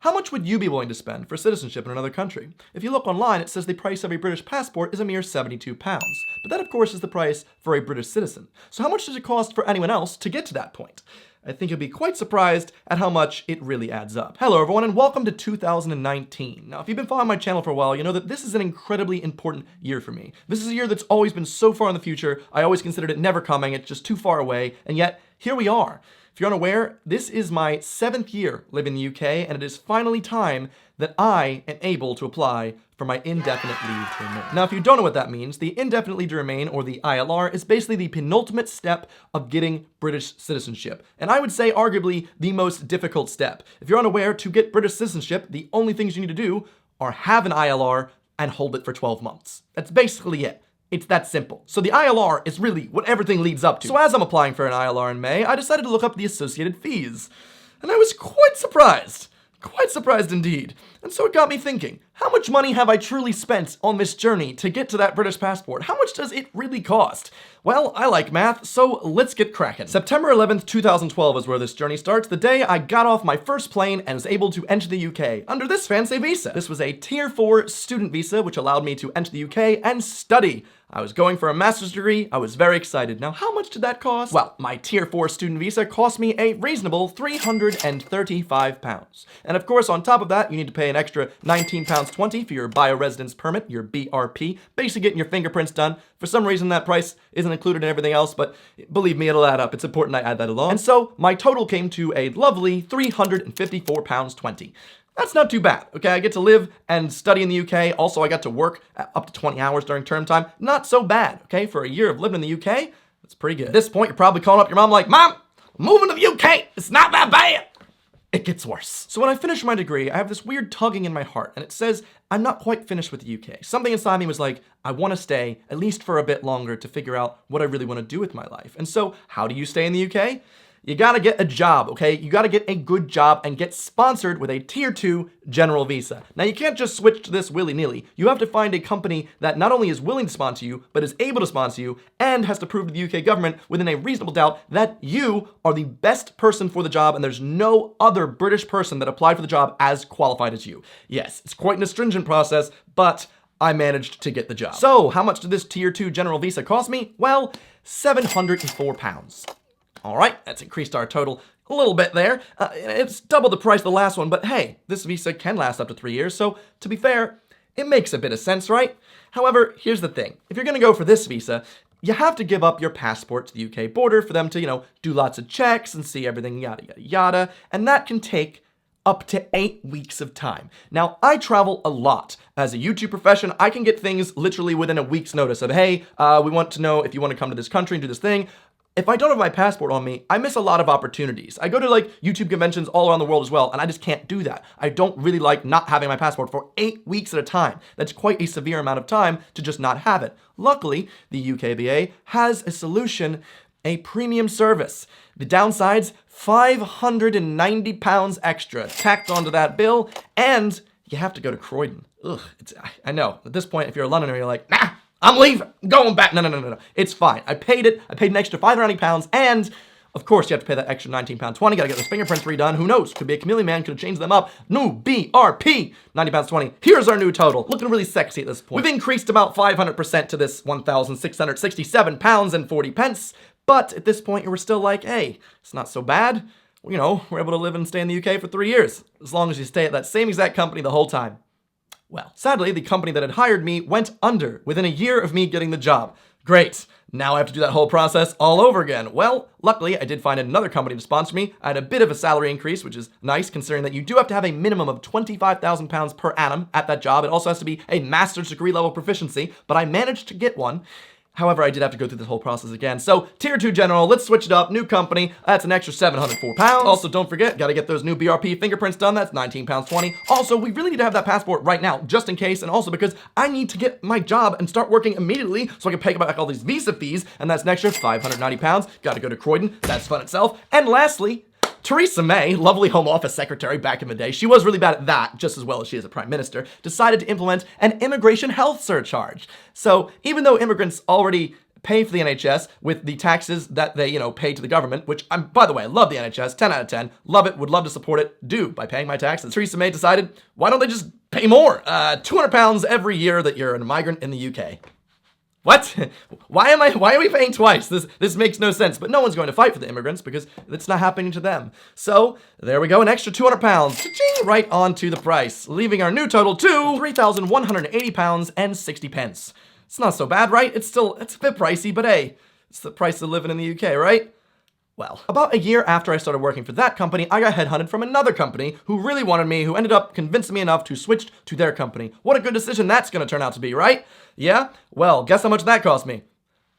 How much would you be willing to spend for citizenship in another country? If you look online, it says the price of a British passport is a mere £72. But that, of course, is the price for a British citizen. So how much does it cost for anyone else to get to that point? I think you'll be quite surprised at how much it really adds up. Hello everyone and welcome to 2019. Now if you've been following my channel for a while, you know that this is an incredibly important year for me. This is a year that's always been so far in the future, I always considered it never coming, it's just too far away, and yet here we are. If you're unaware, this is my 7th year living in the UK, and it is finally time that I am able to apply for my indefinite leave to remain. Now, if you don't know what that means, the indefinite leave to remain, or the ILR, is basically the penultimate step of getting British citizenship. And I would say arguably the most difficult step. If you're unaware, to get British citizenship, the only things you need to do are have an ILR and hold it for 12 months. That's basically it. It's that simple. So the ILR is really what everything leads up to. So as I'm applying for an ILR in May, I decided to look up the associated fees. And I was quite surprised. Quite surprised indeed. And so it got me thinking, how much money have I truly spent on this journey to get to that British passport? How much does it really cost? Well, I like math, so let's get cracking. September 11th, 2012 is where this journey starts, the day I got off my first plane and was able to enter the UK under this fancy visa. This was a Tier 4 student visa, which allowed me to enter the UK and study. I was going for a master's degree, I was very excited. Now, how much did that cost? Well, my Tier 4 student visa cost me a reasonable £335. And of course, on top of that, you need to pay an extra £19.20 for your bioresidence permit, your BRP, basically getting your fingerprints done. For some reason, that price isn't included in everything else, but believe me, it'll add up. It's important I add that along. And so, my total came to a lovely £354.20. That's not too bad, okay? I get to live and study in the UK. Also, I got to work up to 20 hours during term time. Not so bad, okay? For a year of living in the UK, that's pretty good. At this point, you're probably calling up your mom like, Mom, I'm moving to the UK. It's not that bad. It gets worse. So when I finished my degree, I have this weird tugging in my heart, and it says I'm not quite finished with the UK. Something inside me was like, I want to stay at least for a bit longer to figure out what I really want to do with my life. And so, how do you stay in the UK? You gotta get a job, okay? You gotta get a good job and get sponsored with a Tier 2 general visa. Now, you can't just switch to this willy-nilly. You have to find a company that not only is willing to sponsor you, but is able to sponsor you and has to prove to the UK government within a reasonable doubt that you are the best person for the job and there's no other British person that applied for the job as qualified as you. Yes, it's quite an astringent process, but I managed to get the job. So, how much did this Tier 2 general visa cost me? Well, £704. All right, that's increased our total a little bit there. It's double the price of the last one, but hey, this visa can last up to 3 years, so to be fair, it makes a bit of sense, right? However, here's the thing. If you're gonna go for this visa, you have to give up your passport to the UK border for them to, do lots of checks and see everything, yada, yada, yada, and that can take up to 8 weeks of time. Now, I travel a lot. As a YouTube profession, I can get things literally within a week's notice of, hey, we want to know if you want to come to this country and do this thing. If I don't have my passport on me, I miss a lot of opportunities. I go to YouTube conventions all around the world as well, and I just can't do that. I don't really like not having my passport for 8 weeks at a time. That's quite a severe amount of time to just not have it. Luckily, the UKVA has a solution, a premium service. The downside's £590 extra tacked onto that bill, and you have to go to Croydon. Ugh, I know, at this point, if you're a Londoner, you're like, nah, I'm leaving, going back. No. It's fine. I paid it. I paid an extra £590, and of course you have to pay that extra £19.20. Gotta get those fingerprints redone. Who knows? Could be a chameleon man. Could have changed them up. New BRP, £90.20. Here's our new total. Looking really sexy at this point. We've increased about 500% to this £1,667.40. But at this point, we're still like, hey, it's not so bad. We're able to live and stay in the UK for 3 years, as long as you stay at that same exact company the whole time. Well, sadly, the company that had hired me went under within a year of me getting the job. Great. Now I have to do that whole process all over again. Well, luckily, I did find another company to sponsor me. I had a bit of a salary increase, which is nice considering that you do have to have a minimum of £25,000 per annum at that job. It also has to be a master's degree level proficiency, but I managed to get one. However, I did have to go through this whole process again. So, Tier 2 General, let's switch it up. New company, that's an extra £704. Also, don't forget, gotta get those new BRP fingerprints done. That's £19.20. Also, we really need to have that passport right now, just in case, and also because I need to get my job and start working immediately so I can pay back all these visa fees, and that's an extra £590. Gotta go to Croydon, that's fun itself. And lastly, Theresa May, lovely Home Office secretary back in the day, she was really bad at that, just as well as she is a prime minister, decided to implement an immigration health surcharge. So even though immigrants already pay for the NHS with the taxes that they, pay to the government, which by the way, I love the NHS, 10 out of 10, love it, would love to support it, do by paying my taxes. Theresa May decided, why don't they just pay more? £200 every year that you're a migrant in the UK. What? Why are we paying twice? This makes no sense. But no one's going to fight for the immigrants because it's not happening to them. So there we go, an extra £200. Cha-ching, right onto the price, leaving our new total to £3,180 and 60 pence. It's not so bad, right? It's a bit pricey, but hey, it's the price of living in the UK, right? Well, about a year after I started working for that company, I got headhunted from another company who really wanted me, who ended up convincing me enough to switch to their company. What a good decision that's gonna turn out to be, right? Yeah? Well, guess how much that cost me?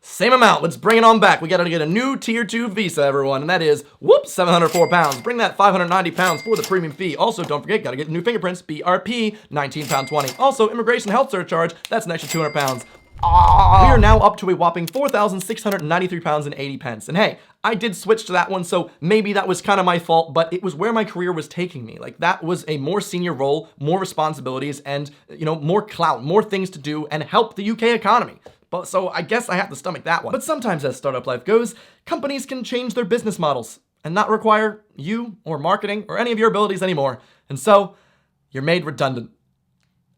Same amount. Let's bring it on back. We gotta get a new Tier 2 visa, everyone, and that is, whoops, £704. Bring that £590 for the premium fee. Also, don't forget, gotta get new fingerprints, BRP, £19.20. Also, immigration health surcharge, that's an extra £200. We are now up to a whopping £4,693 and 80 pence. And hey, I did switch to that one, so maybe that was kind of my fault, but it was where my career was taking me. Like, that was a more senior role, more responsibilities, and, more clout, more things to do, and help the UK economy. But so I guess I have to stomach that one. But sometimes as startup life goes, companies can change their business models and not require you or marketing or any of your abilities anymore. And so you're made redundant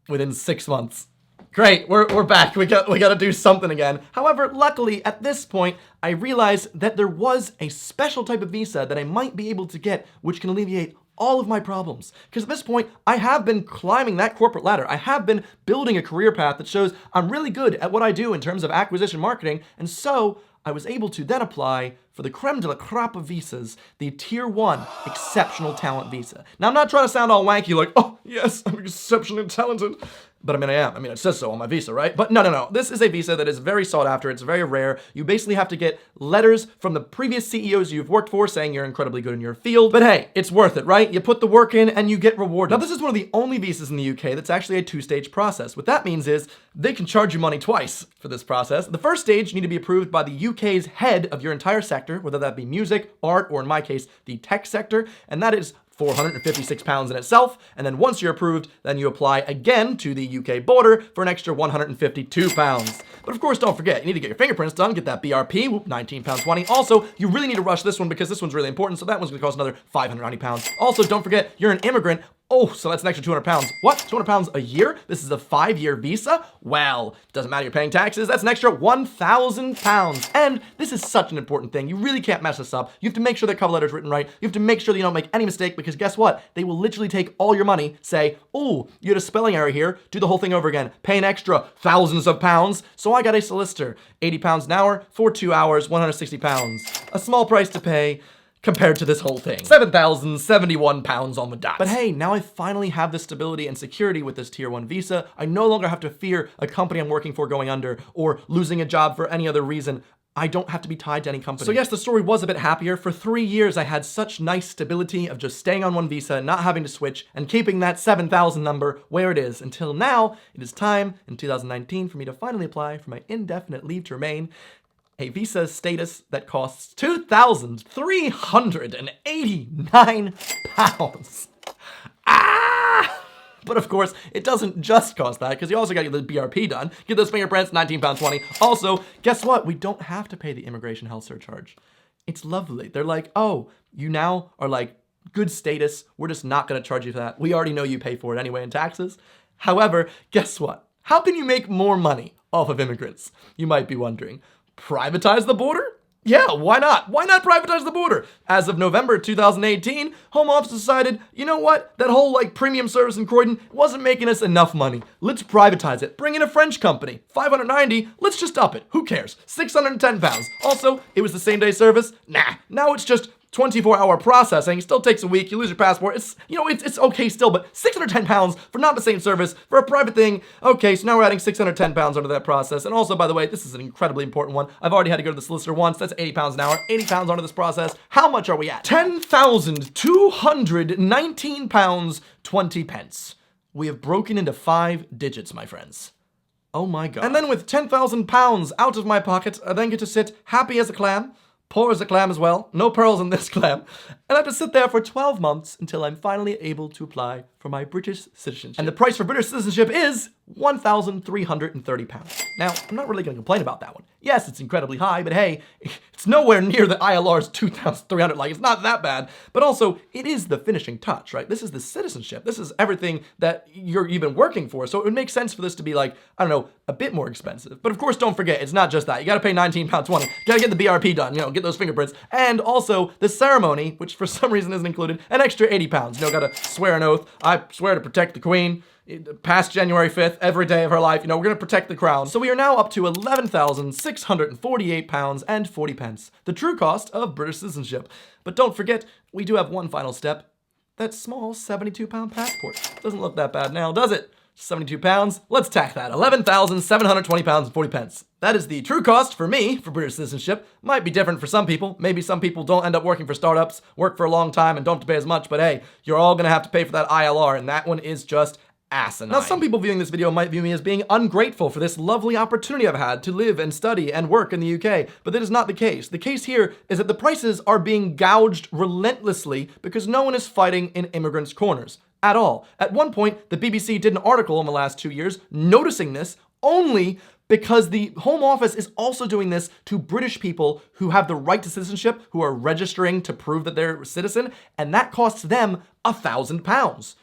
within 6 months. Great, we're back. We got to do something again. However, luckily at this point, I realized that there was a special type of visa that I might be able to get, which can alleviate all of my problems. Because at this point, I have been climbing that corporate ladder. I have been building a career path that shows I'm really good at what I do in terms of acquisition marketing, and so I was able to then apply for the creme de la crop of visas, the Tier 1 Exceptional Talent Visa. Now, I'm not trying to sound all wanky like, oh, yes, I'm exceptionally talented. But I am. It says so on my visa, right? But no. This is a visa that is very sought after. It's very rare. You basically have to get letters from the previous CEOs you've worked for saying you're incredibly good in your field. But hey, it's worth it, right? You put the work in and you get rewarded. Now, this is one of the only visas in the UK that's actually a 2-stage process. What that means is they can charge you money twice for this process. The first stage, you need to be approved by the UK's head of your entire sector, whether that be music, art, or in my case, the tech sector. And that is £456 in itself, and then once you're approved, then you apply again to the UK border for an extra £152. But of course, don't forget, you need to get your fingerprints done, get that BRP, £19.20. Also, you really need to rush this one because this one's really important, so that one's gonna cost another £590. Also, don't forget, you're an immigrant. Oh, so that's an extra £200. What? £200 a year? This is a 5-year visa? Well, doesn't matter, you're paying taxes. That's an extra £1,000. And this is such an important thing. You really can't mess this up. You have to make sure that cover letter's written right. You have to make sure that you don't make any mistake because guess what? They will literally take all your money, say, oh, you had a spelling error here, do the whole thing over again, pay an extra thousands of pounds. So I got a solicitor, £80 an hour for 2 hours, £160. A small price to pay compared to this whole thing. £7,071 on the dot. But hey, now I finally have the stability and security with this Tier 1 visa. I no longer have to fear a company I'm working for going under or losing a job for any other reason. I don't have to be tied to any company. So yes, the story was a bit happier. For 3 years, I had such nice stability of just staying on one visa, not having to switch, and keeping that 7,000 number where it is. Until now, it is time in 2019 for me to finally apply for my indefinite leave to remain. A visa status that costs £2,389. But of course, it doesn't just cost that, because you also gotta get the BRP done, get those fingerprints, £19.20. Also, guess what? We don't have to pay the immigration health surcharge. It's lovely. They're like, oh, you now are like good status. We're just not gonna charge you for that. We already know you pay for it anyway in taxes. However, guess what? How can you make more money off of immigrants? You might be wondering. Privatize the border? Yeah, why not? Why not privatize the border? As of November 2018, Home Office decided, you know what? That whole premium service in Croydon wasn't making us enough money. Let's privatize it. Bring in a French company. $590, let's just up it. Who cares? £610. Also, it was the same day service. Nah, now it's just 24-hour processing. Still takes a week. You lose your passport. It's okay still, but £610 for not the same service for a private thing. Okay, so now we're adding £610 onto that process. And also, by the way, this is an incredibly important one. I've already had to go to the solicitor once. That's £80 an hour. £80 onto this process. How much are we at? £10,219.20. We have broken into 5 digits, my friends. Oh my God. And then with £10,000 out of my pocket, I then get to sit happy as a clam, poor as a clam as well, no pearls in this clam, and I have to sit there for 12 months until I'm finally able to apply for my British citizenship. And the price for British citizenship is £1,330. Now, I'm not really going to complain about that one. Yes, it's incredibly high, but hey, it's nowhere near the ILR's 2,300. Like, it's not that bad. But also, it is the finishing touch, right? This is the citizenship. This is everything that you've been working for. So it would make sense for this to be like, I don't know, a bit more expensive. But of course, don't forget, it's not just that. You got to pay £19.20. You got to get the BRP done, get those fingerprints. And also the ceremony, which for some reason isn't included, an extra £80. Got to swear an oath. I swear to protect the Queen. Past January 5th, every day of her life, we're going to protect the crown. So we are now up to £11,648.40, the true cost of British citizenship. But don't forget, we do have one final step, that small 72-pound passport. Doesn't look that bad now, does it? 72 pounds, let's tack that, £11,720.40. That is the true cost for me for British citizenship. Might be different for some people. Maybe some people don't end up working for startups, work for a long time and don't have to pay as much, but hey, you're all gonna have to pay for that ILR, and that one is just asinine. Now, some people viewing this video might view me as being ungrateful for this lovely opportunity I've had to live and study and work in the UK, but that is not the case. The case here is that the prices are being gouged relentlessly because no one is fighting in immigrants' corners at all. At one point, the BBC did an article in the last 2 years noticing this only because the Home Office is also doing this to British people who have the right to citizenship, who are registering to prove that they're a citizen, and that costs them £1,000.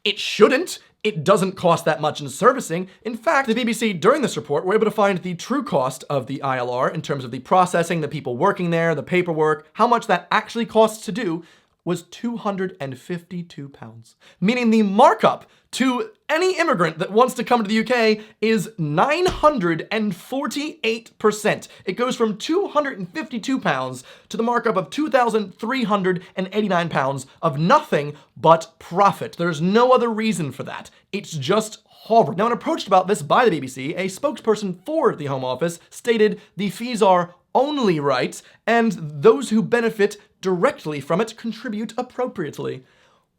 It shouldn't. It doesn't cost that much in servicing. In fact, the BBC, during this report, were able to find the true cost of the ILR in terms of the processing, the people working there, the paperwork, how much that actually costs to do, was £252, meaning the markup to any immigrant that wants to come to the UK is 948%. It goes from £252 to the markup of £2,389 of nothing but profit. There's no other reason for that. It's just horrible. Now, when approached about this by the BBC, a spokesperson for the Home Office stated the fees are only right, and those who benefit directly from it contribute appropriately.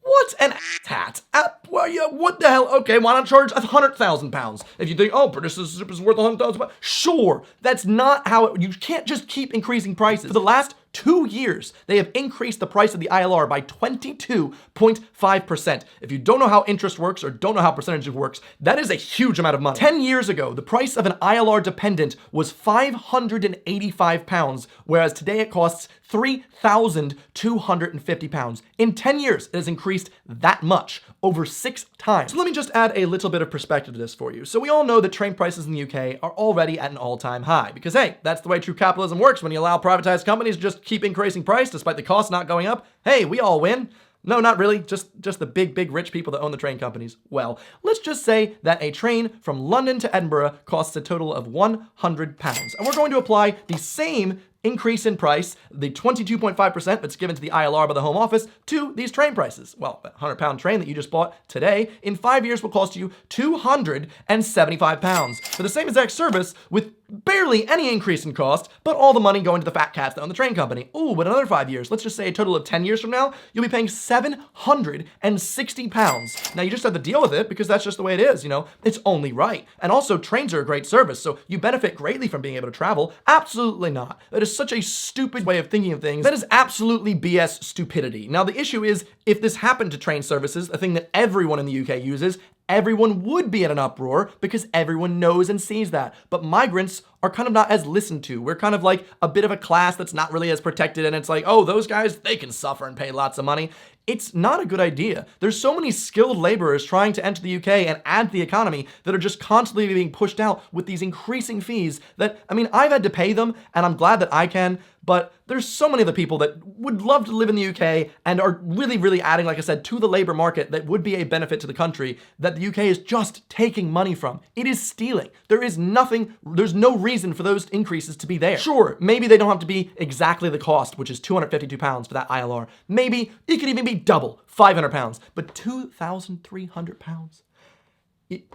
What an hat. What the hell? Okay, why not charge £100,000? If you think, oh, British citizenship is worth £100,000, sure. That's not how you can't just keep increasing prices. For the last 2 years, they have increased the price of the ILR by 22.5%. If you don't know how interest works or don't know how percentage works, that is a huge amount of money. 10 years ago, the price of an ILR dependent was £585, whereas today it costs £3,250. In 10 years, it has increased that much, over 6 times. So let me just add a little bit of perspective to this for you. So we all know that train prices in the UK are already at an all-time high, because hey, that's the way true capitalism works. When you allow privatized companies to just keep increasing price despite the cost not going up, hey, we all win. No, not really, just the big rich people that own the train companies. Well, let's just say that a train from London to Edinburgh costs a total of £100. And we're going to apply the same increase in price, the 22.5% that's given to the ILR by the Home Office, to these train prices. Well, that £100 train that you just bought today, in 5 years will cost you £275 for the same exact service with barely any increase in cost, but all the money going to the fat cats that own the train company. Ooh, but another 5 years, let's just say a total of 10 years from now, you'll be paying £760. Now, you just have to deal with it because that's just the way it is, It's only right. And also, trains are a great service, so you benefit greatly from being able to travel. Absolutely not. That is such a stupid way of thinking of things. That is absolutely BS stupidity. Now, the issue is, if this happened to train services, a thing that everyone in the UK uses, everyone would be in an uproar because everyone knows and sees that. But migrants are kind of not as listened to. We're kind of like a bit of a class that's not really as protected, and it's like, oh, those guys, they can suffer and pay lots of money. It's not a good idea. There's so many skilled laborers trying to enter the UK and add to the economy that are just constantly being pushed out with these increasing fees that, I've had to pay them, and I'm glad that I can, but there's so many other people that would love to live in the UK and are really adding, like I said, to the labor market that would be a benefit to the country that the UK is just taking money from. It is stealing. There's no reason for those increases to be there. Sure, maybe they don't have to be exactly the cost, which is £252 for that ILR. Maybe it could even be double, £500, but £2,300?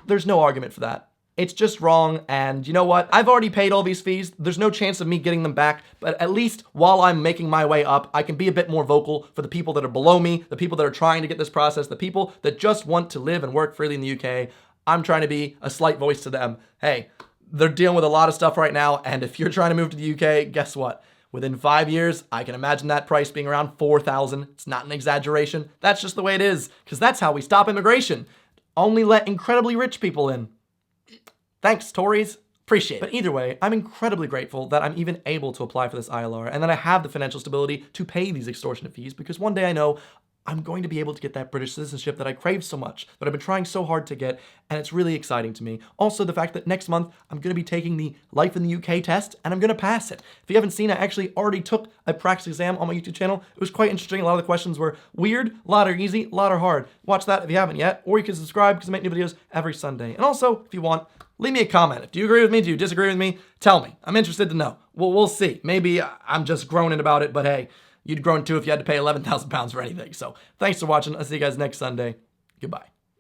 There's no argument for that. It's just wrong, and you know what? I've already paid all these fees. There's no chance of me getting them back, but at least while I'm making my way up, I can be a bit more vocal for the people that are below me, the people that are trying to get this process, the people that just want to live and work freely in the UK. I'm trying to be a slight voice to them. Hey, they're dealing with a lot of stuff right now, and if you're trying to move to the UK, guess what? Within 5 years, I can imagine that price being around $4,000. It's not an exaggeration. That's just the way it is, because that's how we stop immigration. Only let incredibly rich people in. Thanks, Tories. Appreciate it. But either way, I'm incredibly grateful that I'm even able to apply for this ILR and that I have the financial stability to pay these extortionate fees, because one day I know I'm going to be able to get that British citizenship that I crave so much, that I've been trying so hard to get, and it's really exciting to me. Also, the fact that next month I'm going to be taking the Life in the UK test, and I'm going to pass it. If you haven't seen, I actually already took a practice exam on my YouTube channel. It was quite interesting. A lot of the questions were weird, a lot are easy, a lot are hard. Watch that if you haven't yet, or you can subscribe because I make new videos every Sunday. And also, if you want, leave me a comment. Do you agree with me? Do you disagree with me? Tell me. I'm interested to know. Well, we'll see. Maybe I'm just groaning about it, but hey, you'd groan too if you had to pay £11,000 for anything. So thanks for watching. I'll see you guys next Sunday. Goodbye.